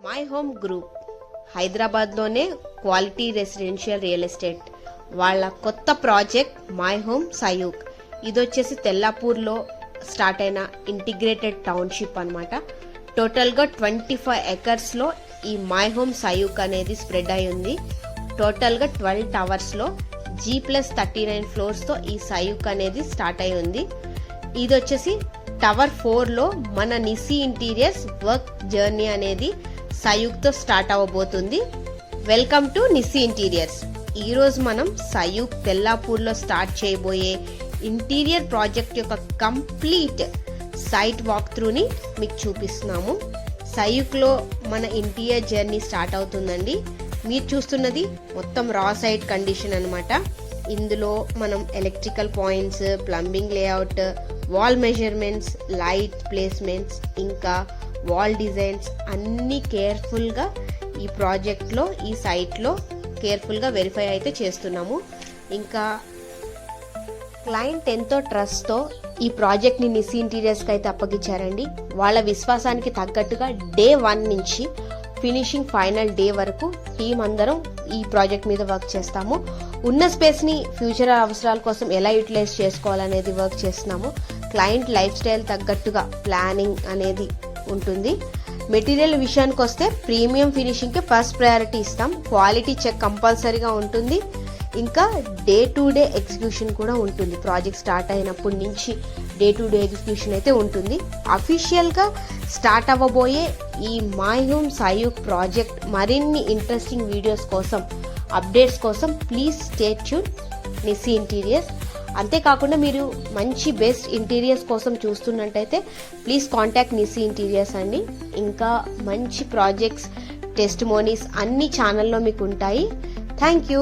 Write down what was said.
My home group హైదరాబాద్లోనే quality residential real estate వాళ్ళ కొత్త ప్రాజెక్ట్ మై హోమ్ సయూక్. ఇది వచ్చేసి తెల్లాపూర్లో స్టార్ట్ అయిన ఇంటిగ్రేటెడ్ టౌన్షిప్ అనమాట. టోటల్గా 25 ఎకర్స్లో ఈ మై హోమ్ సయూక్ అనేది స్ప్రెడ్ అయి ఉంది. టోటల్గా 12 టవర్స్లో G+39 ఫ్లోర్స్తో ఈ సయూక్ అనేది స్టార్ట్ అయి ఉంది. ఇది వచ్చేసి టవర్ 4లో మన నిసి ఇంటీరియర్స్ వర్క్ జర్నీ అనేది సయూక్తో స్టార్ట్ అవ్వబోతుంది. Welcome to Nisi interiors. ఈరోజు మనం సయూక్ తెల్లాపూర్లో స్టార్ట్ చేయబోయే ఇంటీరియర్ ప్రాజెక్ట్ యొక్క కంప్లీట్ సైట్ వాక్ త్రూని మీకు చూపిస్తున్నాము. సయూక్లో మన ఇంటీరియర్ జర్నీ స్టార్ట్ అవుతుందండి. మీరు చూస్తున్నది మొత్తం రా సైట్ కండిషన్ అనమాట. ఇందులో మనం electrical points, plumbing layout, wall measurements, light placements, ఇంకా వాల్ డిజైన్స్ అన్నీ కేర్ఫుల్గా ఈ ప్రాజెక్ట్లో ఈ సైట్లో కేర్ఫుల్గా వెరిఫై అయితే చేస్తున్నాము. ఇంకా క్లయింట్ ఎంతో ట్రస్ట్తో ఈ ప్రాజెక్ట్ని నిసి ఇంటీరియర్స్కి అయితే అప్పగించారండి. వాళ్ళ విశ్వాసానికి తగ్గట్టుగా డే 1 నుంచి ఫినిషింగ్ ఫైనల్ డే వరకు టీం అందరం ఈ ప్రాజెక్ట్ మీద వర్క్ చేస్తాము. ఉన్న స్పేస్ని ఫ్యూచర్ అవసరాల కోసం ఎలా యూటిలైజ్ చేసుకోవాలనేది వర్క్ చేస్తున్నాము. క్లయింట్ లైఫ్ స్టైల్ తగ్గట్టుగా ప్లానింగ్ అనేది ఉంటుంది. మెటీరియల్ విషయానికి వస్తే ప్రీమియం ఫినిషింగ్కి ఫస్ట్ ప్రయారిటీ ఇస్తాం. క్వాలిటీ చెక్ కంపల్సరీగా ఉంటుంది. ఇంకా డే టు డే ఎగ్జిక్యూషన్ కూడా ఉంటుంది. ప్రాజెక్ట్ స్టార్ట్ అయినప్పటి నుంచి డే టు డే ఎగ్జిక్యూషన్ అయితే ఉంటుంది. అఫీషియల్గా స్టార్ట్ అవ్వబోయే ఈ మై హోమ్ సయూక్ ప్రాజెక్ట్ మరిన్ని ఇంట్రెస్టింగ్ వీడియోస్ కోసం, అప్డేట్స్ కోసం ప్లీజ్ స్టే ట్యూన్ నిసి ఇంటీరియర్స్. అంతేకాకుండా మీరు మంచి బెస్ట్ ఇంటీరియర్స్ కోసం చూస్తున్నట్టయితే ప్లీజ్ కాంటాక్ట్ నిసి ఇంటీరియర్స్ అండి. ఇంకా మంచి ప్రాజెక్ట్స్, టెస్టిమోనీస్ అన్ని ఛానల్లో మీకు ఉంటాయి. Thank you.